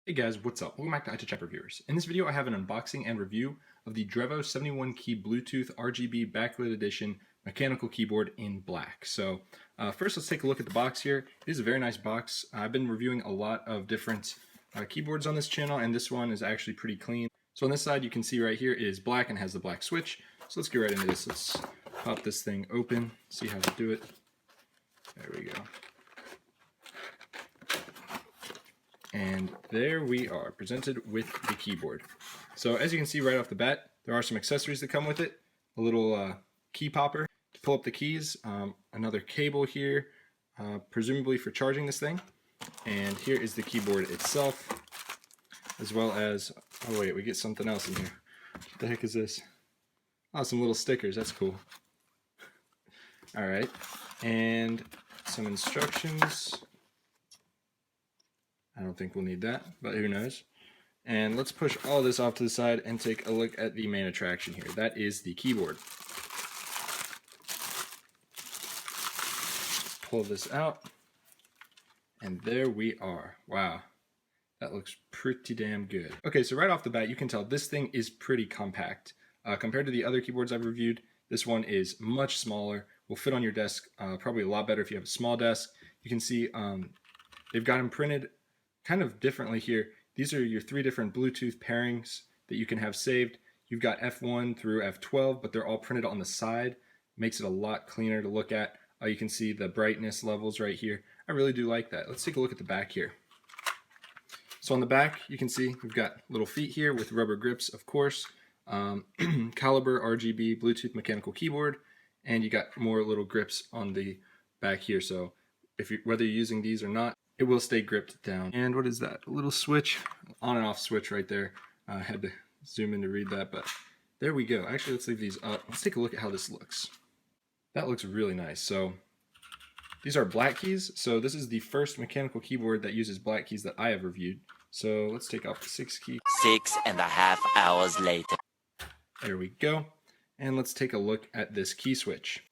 Hey guys, what's up? Welcome back to Untitled Chapter viewers. In this video I have an unboxing and review of the Drevo 71 key Bluetooth RGB backlit edition mechanical keyboard in black. So first let's take a look at the box here. It is a very nice box. I've been reviewing a lot of different keyboards on this channel, and this one is actually pretty clean. So on this side you can see right here it is black and has the black switch. So let's get right into this. Let's pop this thing open, see how to do it. There we go. And there we are, presented with the keyboard. So as you can see right off the bat, there are some accessories that come with it. A little key popper to pull up the keys, another cable here, presumably for charging this thing. And here is the keyboard itself, as well as, oh wait, we get something else in here. What the heck is this? Oh, some little stickers, that's cool. Alright, and some instructions. I don't think we'll need that, but who knows. And let's push all this off to the side and take a look at the main attraction here. That is the keyboard. Pull this out, and there we are. Wow, that looks pretty damn good. Okay, so right off the bat, you can tell this thing is pretty compact. Compared to the other keyboards I've reviewed, this one is much smaller, will fit on your desk probably a lot better if you have a small desk. You can see they've got them printed kind of differently here. These are your 3 different Bluetooth pairings that you can have saved. You've got F1 through F12, but they're all printed on the side. Makes it a lot cleaner to look at. You can see the brightness levels right here. I really do like that. Let's take a look at the back here. So on the back, you can see we've got little feet here with rubber grips, of course. Calibur RGB Bluetooth mechanical keyboard, and you got more little grips on the back here. So whether you're using these or not, it will stay gripped down. And what is that? A little switch, on and off switch right there. I had to zoom in to read that, but there we go. Actually, let's leave these up. Let's take a look at how this looks. That looks really nice. So these are black keys. So this is the first mechanical keyboard that uses black keys that I have reviewed. So let's take off the 6 key. 6.5 hours later. There we go. And let's take a look at this key switch.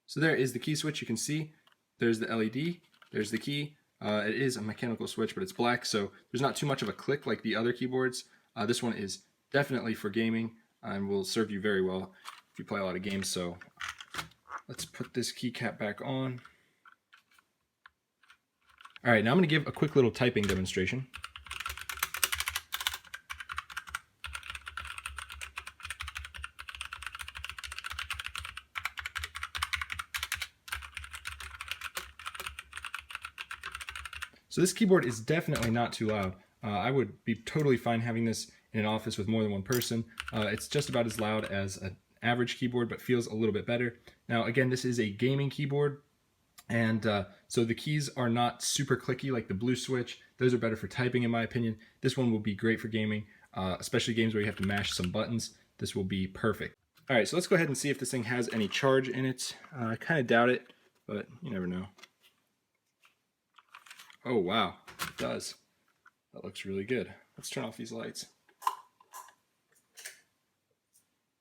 So there is the key switch. You can see there's the LED, there's the key. It is a mechanical switch, but it's black, so there's not too much of a click like the other keyboards. This one is definitely for gaming and will serve you very well if you play a lot of games. So let's put this keycap back on. All right, now I'm going to give a quick little typing demonstration. So this keyboard is definitely not too loud. I would be totally fine having this in an office with more than one person. It's just about as loud as an average keyboard, but feels a little bit better. Now again, this is a gaming keyboard, and so the keys are not super clicky like the blue switch. Those are better for typing in my opinion. This one will be great for gaming, especially games where you have to mash some buttons. This will be perfect. All right, so let's go ahead and see if this thing has any charge in it. I kind of doubt it, but you never know. Oh wow, it does. That looks really good. Let's turn off these lights.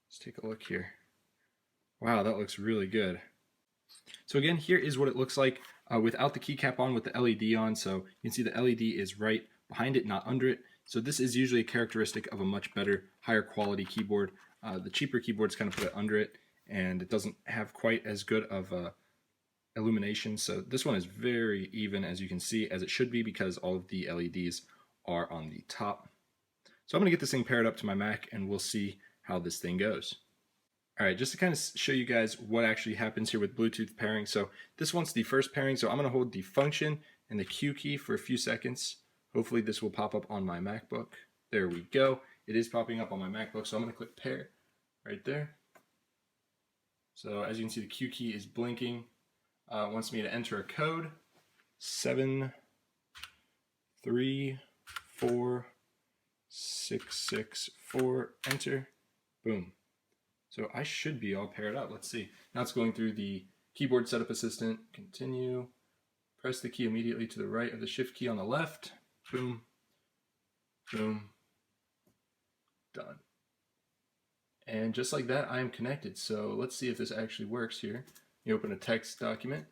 Let's take a look here. Wow, that looks really good. So again, here is what it looks like without the keycap on, with the LED on. So you can see the LED is right behind it, not under it. So this is usually a characteristic of a much better, higher quality keyboard. The cheaper keyboards kind of put it under it, and it doesn't have quite as good of a illumination. So this one is very even, as you can see, as it should be, because all of the LEDs are on the top. So I'm going to get this thing paired up to my Mac and we'll see how this thing goes. Alright, just to kind of show you guys what actually happens here with Bluetooth pairing. So this one's the first pairing, so I'm going to hold the function and the Q key for a few seconds. Hopefully this will pop up on my MacBook. There we go. It is popping up on my MacBook, so I'm going to click pair right there. So as you can see, the Q key is blinking. Wants me to enter a code, 7346664, enter, boom. So I should be all paired up. Let's see. Now it's going through the keyboard setup assistant. Continue. Press the key immediately to the right of the shift key on the left. Boom. Boom. Done. And just like that, I am connected. So let's see if this actually works here. You open a text document,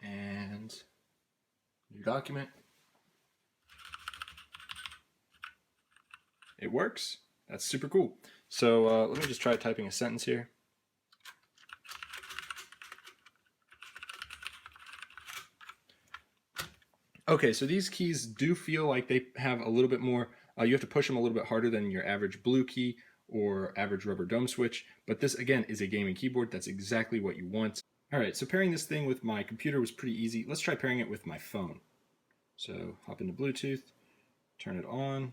and new document, it works. That's super cool. So let me just try typing a sentence here. Okay, so these keys do feel like they have a little bit more, you have to push them a little bit harder than your average blue key or average rubber dome switch, but this again is a gaming keyboard. That's exactly what you want. All right, so pairing this thing with my computer was pretty easy. Let's try pairing it with my phone. So hop into Bluetooth, turn it on.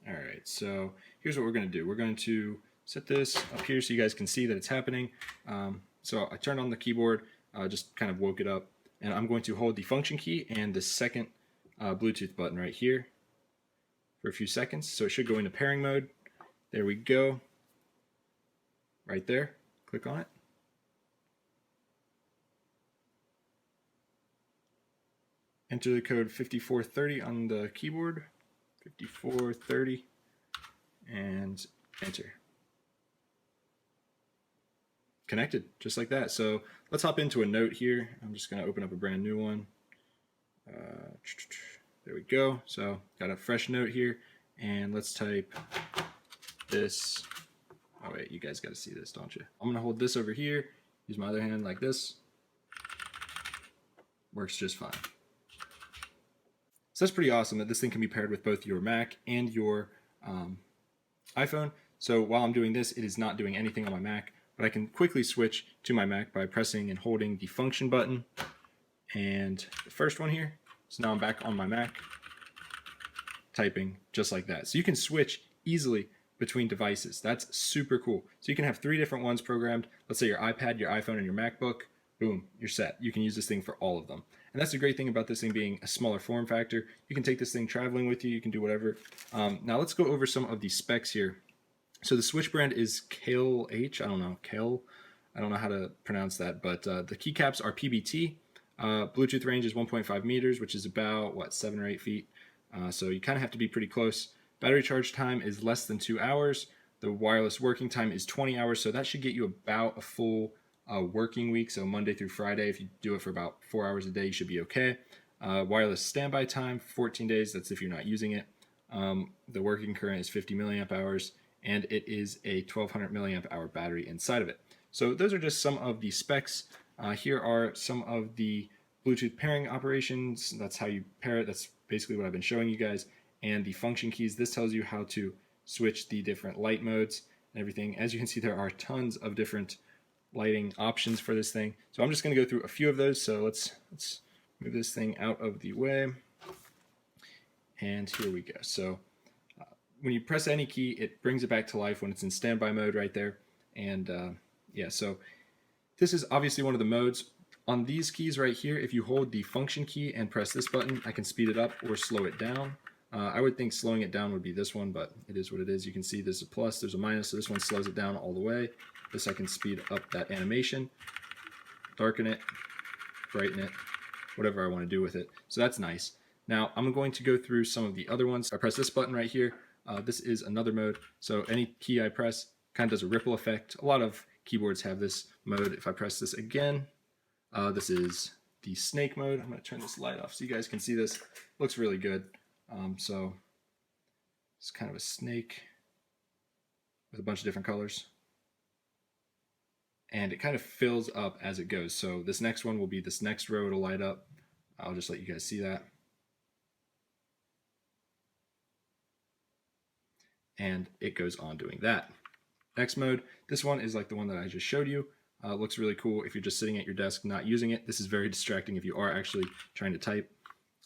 All right, so here's what we're gonna do. We're going to set this up here so you guys can see that it's happening. So I turned on the keyboard, just kind of woke it up, and I'm going to hold the function key and the second Bluetooth button right here for a few seconds. So it should go into pairing mode. There we go. Right there. Click on it. Enter the code 5430 on the keyboard. 5430 and enter. Connected, just like that. So let's hop into a note here. I'm just going to open up a brand new one. There we go. So got a fresh note here, and let's type this. Oh wait, you guys got to see this, don't you? I'm going to hold this over here, use my other hand like this. Works just fine. So that's pretty awesome that this thing can be paired with both your Mac and your iPhone. So while I'm doing this, it is not doing anything on my Mac, but I can quickly switch to my Mac by pressing and holding the function button and the first one here. So now I'm back on my Mac, typing just like that. So you can switch easily between devices. That's super cool. So you can have 3 different ones programmed. Let's say your iPad, your iPhone, and your MacBook. Boom, you're set. You can use this thing for all of them. And that's the great thing about this thing being a smaller form factor. You can take this thing traveling with you. You can do whatever. Now let's go over some of the specs here. So the switch brand is Kale H. I don't know how to pronounce that, but the keycaps are PBT. Bluetooth range is 1.5 meters, which is about, 7 or 8 feet. So you kind of have to be pretty close. Battery charge time is less than 2 hours. The wireless working time is 20 hours, so that should get you about a full working week. So Monday through Friday, if you do it for about 4 hours a day, you should be okay. Wireless standby time, 14 days. That's if you're not using it. The working current is 50 milliamp hours, and it is a 1200 milliamp hour battery inside of it. So those are just some of the specs. Here are some of the Bluetooth pairing operations. That's how you pair it. That's basically what I've been showing you guys. And the function keys. This tells you how to switch the different light modes and everything. As you can see, there are tons of different lighting options for this thing. So I'm just going to go through a few of those. So let's move this thing out of the way. And here we go. So when you press any key, it brings it back to life when it's in standby mode right there. And yeah, so this is obviously one of the modes. On these keys right here, if you hold the function key and press this button, I can speed it up or slow it down. I would think slowing it down would be this one, but it is what it is. You can see there's a plus, there's a minus, so this one slows it down all the way. This I can speed up that animation, darken it, brighten it, whatever I want to do with it. So that's nice. Now I'm going to go through some of the other ones. I press this button right here. This is another mode. So any key I press kind of does a ripple effect. A lot of keyboards have this mode. If I press this again, this is the snake mode. I'm going to turn this light off so you guys can see this. Looks really good. So it's kind of a snake with a bunch of different colors. And it kind of fills up as it goes. So this next one will be this next row to light up. I'll just let you guys see that. And it goes on doing that. Next mode, this one is like the one that I just showed you. Looks really cool if you're just sitting at your desk not using it. This is very distracting if you are actually trying to type.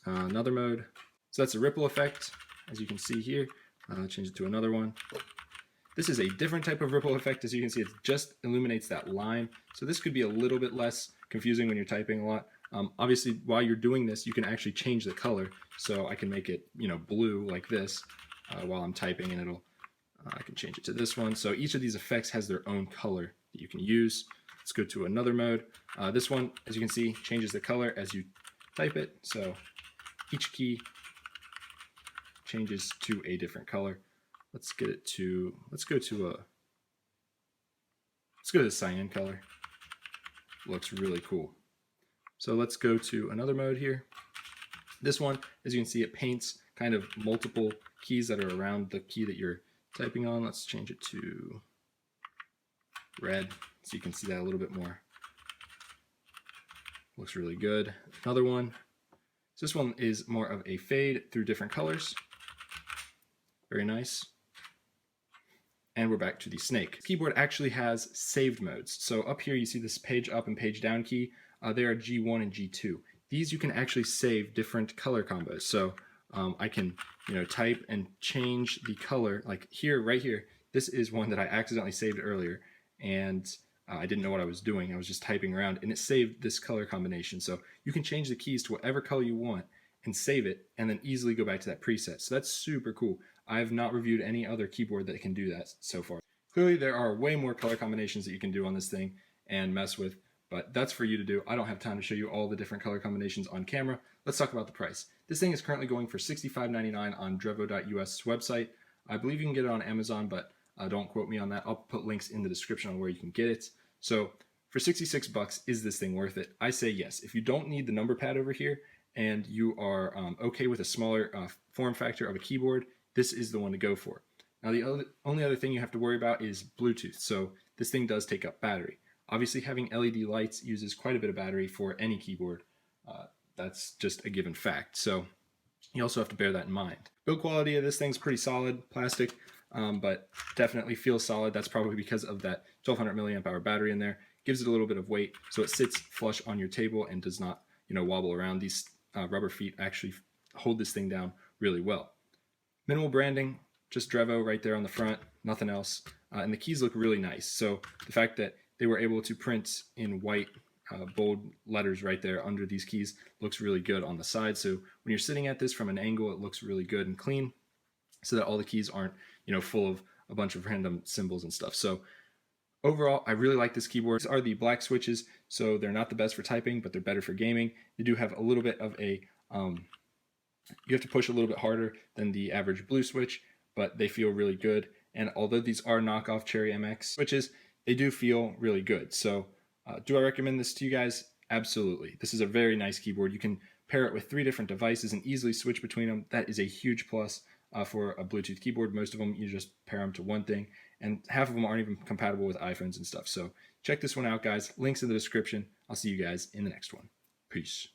Another mode. So that's a ripple effect, as you can see here. Change it to another one. This is a different type of ripple effect. As you can see, it just illuminates that line. So this could be a little bit less confusing when you're typing a lot. Obviously, while you're doing this, you can actually change the color. So I can make it, blue like this while I'm typing, and I can change it to this one. So each of these effects has their own color that you can use. Let's go to another mode. This one, as you can see, changes the color as you type it. So each key changes to a different color. Let's go to the cyan color. Looks really cool. So let's go to another mode here. This one, as you can see, it paints kind of multiple keys that are around the key that you're typing on. Let's change it to red so you can see that a little bit more. Looks really good. Another one. So this one is more of a fade through different colors. Very nice. And we're back to the snake. This keyboard actually has saved modes. So up here you see this page up and page down key. They are G1 and G2. These you can actually save different color combos. So I can type and change the color. Like here, right here, this is one that I accidentally saved earlier, and I didn't know what I was doing. I was just typing around, and it saved this color combination. So you can change the keys to whatever color you want and save it, and then easily go back to that preset. So that's super cool. I have not reviewed any other keyboard that can do that so far. Clearly, there are way more color combinations that you can do on this thing and mess with, but that's for you to do. I don't have time to show you all the different color combinations on camera. Let's talk about the price. This thing is currently going for $65.99 on Drevo.us website. I believe you can get it on Amazon, but don't quote me on that. I'll put links in the description on where you can get it. So for 66 bucks, is this thing worth it? I say yes. If you don't need the number pad over here and you are okay with a smaller form factor of a keyboard, this is the one to go for. Now the only other thing you have to worry about is Bluetooth. So this thing does take up battery. Obviously having LED lights uses quite a bit of battery for any keyboard. That's just a given fact. So you also have to bear that in mind. Build quality of this thing's pretty solid, plastic, but definitely feels solid. That's probably because of that 1200 milliamp hour battery in there. Gives it a little bit of weight, so it sits flush on your table and does not, wobble around. These rubber feet actually hold this thing down really well. Minimal branding, just Drevo right there on the front, nothing else. And the keys look really nice. So the fact that they were able to print in white bold letters right there under these keys looks really good on the side. So when you're sitting at this from an angle, it looks really good and clean, so that all the keys aren't full of a bunch of random symbols and stuff. So overall, I really like this keyboard. These are the black switches, so they're not the best for typing, but they're better for gaming. They do have a little bit of a you have to push a little bit harder than the average blue switch, but they feel really good. And although these are knockoff Cherry MX switches, they do feel really good. So do I recommend this to you guys? Absolutely. This is a very nice keyboard. You can pair it with 3 different devices and easily switch between them. That is a huge plus for a Bluetooth keyboard. Most of them, you just pair them to one thing, and half of them aren't even compatible with iPhones and stuff. So check this one out, guys. Links in the description. I'll see you guys in the next one. Peace.